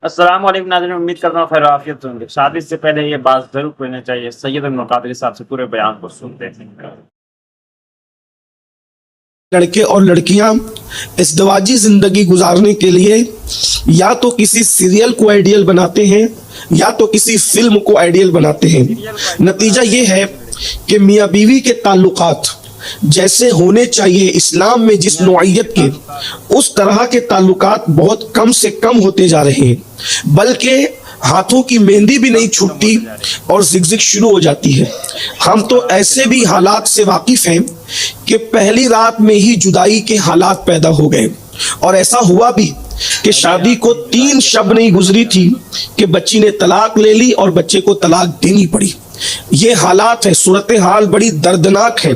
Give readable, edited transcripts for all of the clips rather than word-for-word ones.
السلام علیکم ناظرین، امید کرتا ہوں خیر و عافیت ہوں گے۔ شادی سے پہلے یہ بات ضرور پوچھنا چاہیے۔ سید ابن القادری صاحب سے پورے بیان کو سنتے ہیں۔ لڑکے اور لڑکیاں ازدواجی زندگی گزارنے کے لیے یا تو کسی سیریل کو آئیڈیل بناتے ہیں یا تو کسی فلم کو آئیڈیل بناتے ہیں۔ نتیجہ یہ ہے کہ میاں بیوی کے تعلقات جیسے ہونے چاہیے اسلام میں جس نوعیت کے، اس طرح کے تعلقات بہت کم سے کم ہوتے جا رہے ہیں، بلکہ ہاتھوں کی مہندی بھی نہیں چھوٹتی اور زگزگ شروع ہو جاتی ہے۔ ہم تو ایسے بھی حالات سے واقف ہیں کہ پہلی رات میں ہی جدائی کے حالات پیدا ہو گئے، اور ایسا ہوا بھی کہ شادی کو 3 شب نہیں گزری تھی کہ بچی نے طلاق لے لی اور بچے کو طلاق دینی پڑی۔ یہ حالات ہے، صورتحال بڑی دردناک ہے۔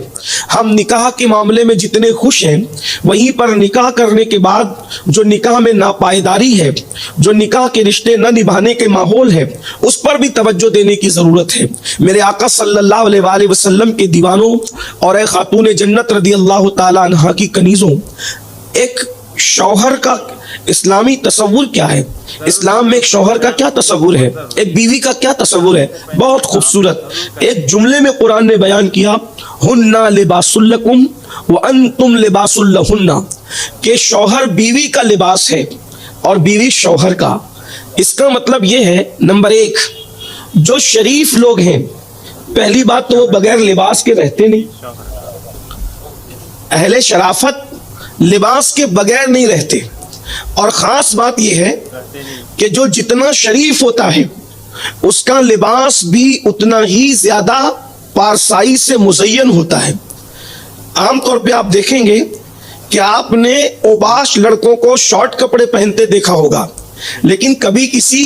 ہم نکاح کے معاملے میں جتنے خوش ہیں، وہیں پر نکاح کرنے کے بعد جو نکاح میں ناپائیداری ہے، جو نکاح کے رشتے نہ نبھانے کے ماحول ہے، اس پر بھی توجہ دینے کی ضرورت ہے۔ میرے آقا صلی اللہ علیہ وآلہ وسلم کے دیوانوں اور اے خاتون جنت رضی اللہ تعالی عنہا کی کنیزوں، ایک شوہر کا اسلامی تصور کیا ہے؟ اسلام میں ایک شوہر کا کیا تصور ہے؟ ایک بیوی کا کیا تصور ہے؟ بہت خوبصورت ایک جملے میں قرآن نے بیان کیا، ہن لباس لکم وانتم لباس لہن، کہ شوہر بیوی کا لباس ہے اور بیوی شوہر کا۔ اس کا مطلب یہ ہے، نمبر 1، جو شریف لوگ ہیں، پہلی بات تو وہ بغیر لباس کے رہتے نہیں۔ اہل شرافت لباس کے بغیر نہیں رہتے، اور خاص بات یہ ہے کہ جو جتنا شریف ہوتا ہے اس کا لباس بھی اتنا ہی زیادہ پارسائی سے مزین ہوتا ہے۔ عام طور پہ آپ دیکھیں گے کہ آپ نے اوباش لڑکوں کو شارٹ کپڑے پہنتے دیکھا ہوگا، لیکن کبھی کسی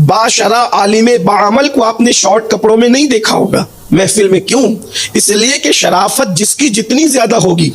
باشرع عالم باعمل کو آپ نے شارٹ کپڑوں میں نہیں دیکھا ہوگا محفل میں۔ کیوں؟ اس لیے کہ شرافت جس کی جتنی زیادہ ہوگی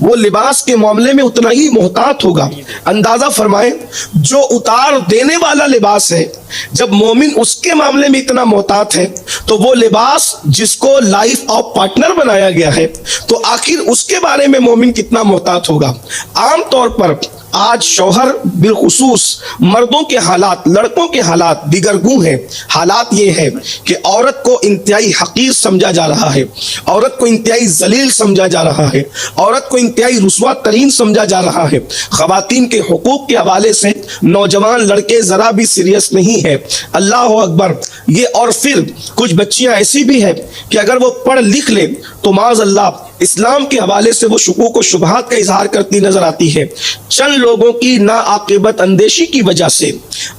وہ لباس کے معاملے میں اتنا ہی محتاط ہوگا۔ اندازہ فرمائیں، جو اتار دینے والا لباس ہے، جب مومن اس کے معاملے میں اتنا محتاط ہے، تو وہ لباس جس کو لائف آف پارٹنر بنایا گیا ہے، تو آخر اس کے بارے میں مومن کتنا محتاط ہوگا۔ عام طور پر آج شوہر بالخصوص مردوں کے حالات، لڑکوں کے حالات دیگرگوں ہیں۔ حالات یہ ہے کہ عورت کو انتہائی حقیر سمجھا جا رہا ہے، عورت کو انتہائی ذلیل سمجھا جا رہا ہے، عورت کو انتہائی رسوا ترین سمجھا جا رہا ہے۔ خواتین کے حقوق کے حوالے سے نوجوان لڑکے ذرا بھی سیریس نہیں ہے۔ اللہ اکبر۔ یہ اور پھر کچھ بچیاں ایسی بھی ہیں کہ اگر وہ پڑھ لکھ لیں تو معاذ اللہ اسلام کے حوالے سے وہ شکوک و شبہات کا اظہار کرتی نظر آتی ہے۔ چند لوگوں کی ناعاقبت اندیشی کی وجہ سے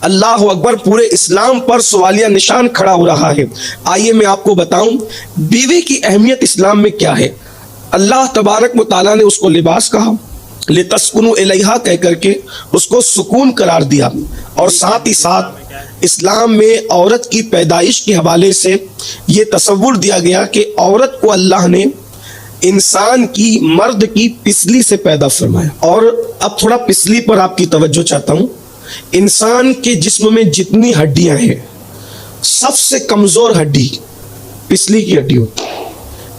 اللہ اکبر پورے اسلام پر سوالیہ نشان کھڑا ہو رہا ہے۔ آئیے میں آپ کو بتاؤں بیوی کی اہمیت اسلام میں کیا ہے۔ اللہ تبارک و تعالیٰ نے اس کو لباس کہا، لِتَسْكُنُوا إِلَيْهَا کہہ کر کے اس کو سکون قرار دیا، اور ساتھ ہی ساتھ اسلام میں عورت کی پیدائش کے حوالے سے یہ تصور دیا گیا کہ عورت کو اللہ نے انسان کی، مرد کی پسلی سے پیدا فرمایا۔ اور اب تھوڑا پسلی پر آپ کی توجہ چاہتا ہوں۔ انسان کے جسم میں جتنی ہڈیاں ہیں، سب سے کمزور ہڈی پسلی کی ہڈی ہوتی ہے۔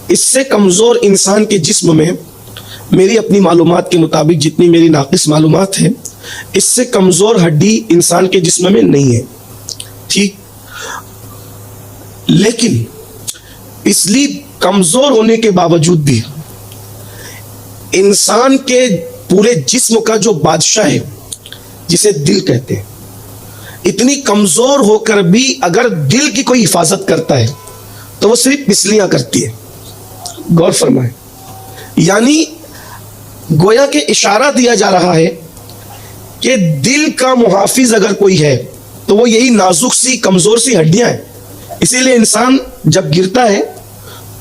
اس سے کمزور انسان کے جسم میں، میری اپنی معلومات کے مطابق جتنی میری ناقص معلومات ہے، اس سے کمزور ہڈی انسان کے جسم میں نہیں ہے، ٹھیک؟ لیکن پسلی کمزور ہونے کے باوجود بھی انسان کے پورے جسم کا جو بادشاہ ہے، جسے دل کہتے ہیں، اتنی کمزور ہو کر بھی اگر دل کی کوئی حفاظت کرتا ہے تو وہ صرف پسلیاں کرتی ہے۔ غور فرمائیں، یعنی گویا کہ اشارہ دیا جا رہا ہے کہ دل کا محافظ اگر کوئی ہے تو وہ یہی نازک سی کمزور سی ہڈیاں ہیں۔ اسی لیے انسان جب گرتا ہے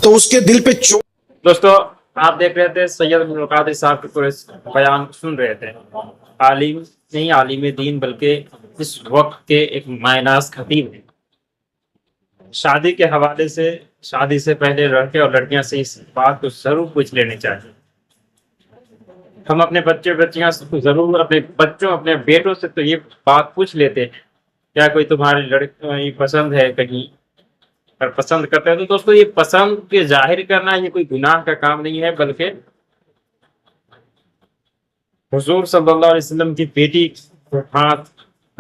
تو اس کے دل پہ دوستو، آپ دیکھ رہے تھے سید ابن القادری صاحب کے پورے بیان سن رہے تھے۔ عالم نہیں، عالم دین، بلکہ اس وقت کے ایک مائناز خطیب ہیں۔ شادی کے حوالے سے، شادی سے پہلے لڑکے اور لڑکیاں سے اس بات کو ضرور پوچھ لینی چاہیے۔ ہم اپنے بچیاں سے ضرور، اپنے بچوں، اپنے بیٹوں سے تو یہ بات پوچھ لیتے ہیں، کیا کوئی تمہاری لڑکی پسند ہے کہیں؟ اگر پسند کرتے ہیں تو دوستو یہ پسند کے ظاہر کرنا یہ کوئی گناہ کا کام نہیں ہے، بلکہ حضور صلی اللہ علیہ وسلم کی بیٹی ہاتھ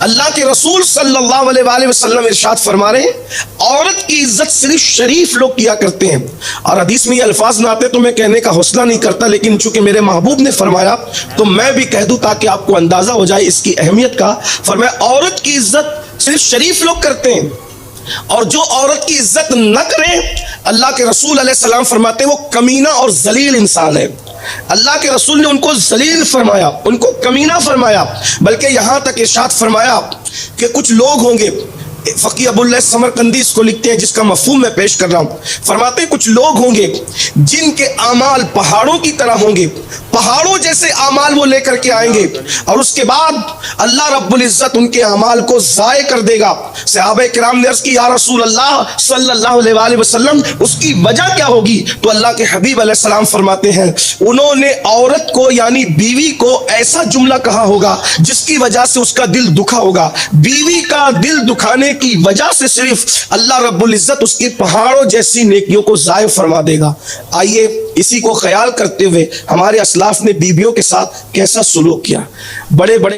اللہ کے رسول صلی اللہ علیہ وآلہ وسلم ارشاد فرما رہے ہیں عورت کی عزت صرف شریف لوگ کیا کرتے ہیں. اور حدیث میں یہ الفاظ نہ آتے تو میں کہنے کا حوصلہ نہیں کرتا، لیکن چونکہ میرے محبوب نے فرمایا تو میں بھی کہہ دوں تاکہ آپ کو اندازہ ہو جائے اس کی اہمیت کا. فرمایا عورت کی عزت صرف شریف لوگ کرتے ہیں، اور جو عورت کی عزت نہ کرے اللہ کے رسول علیہ السلام فرماتے ہیں وہ کمینہ اور ذلیل انسان ہے. اللہ کے رسول نے ان کو ذلیل فرمایا، ان کو کمینہ فرمایا، بلکہ یہاں تک ارشاد فرمایا کہ کچھ لوگ ہوں گے، فقی ابو اللہ سمرقندی اس کو لکھتے ہیں جس کا مفہوم میں پیش کر رہا ہوں. فرماتے ہیں کچھ لوگ ہوں گے جن کے اعمال پہاڑوں کی طرح ہوں گے، پہاڑوں جیسے اعمال وہ لے کر کے آئیں گے، اور اس کے بعد اللہ رب العزت ان کے اعمال کو ضائع کر دے گا. صحابہ کرام نے عرض کی یا رسول اللہ صلی اللہ علیہ وآلہ وسلم اس کی وجہ کیا ہوگی؟ تو اللہ کے حبیب علیہ السلام فرماتے ہیں انہوں نے عورت کو یعنی بیوی کو ایسا جملہ کہا ہوگا جس کی وجہ سے اس کا دل دکھا ہوگا. بیوی کا دل دکھانے کی وجہ سے صرف اللہ رب العزت اس کی پہاڑوں جیسی نیکیوں کو ضائع فرما دے گا. آئیے اسی کو خیال کرتے ہوئے ہمارے اسلاف نے بیویوں کے ساتھ کیسا سلوک کیا. بڑے بڑے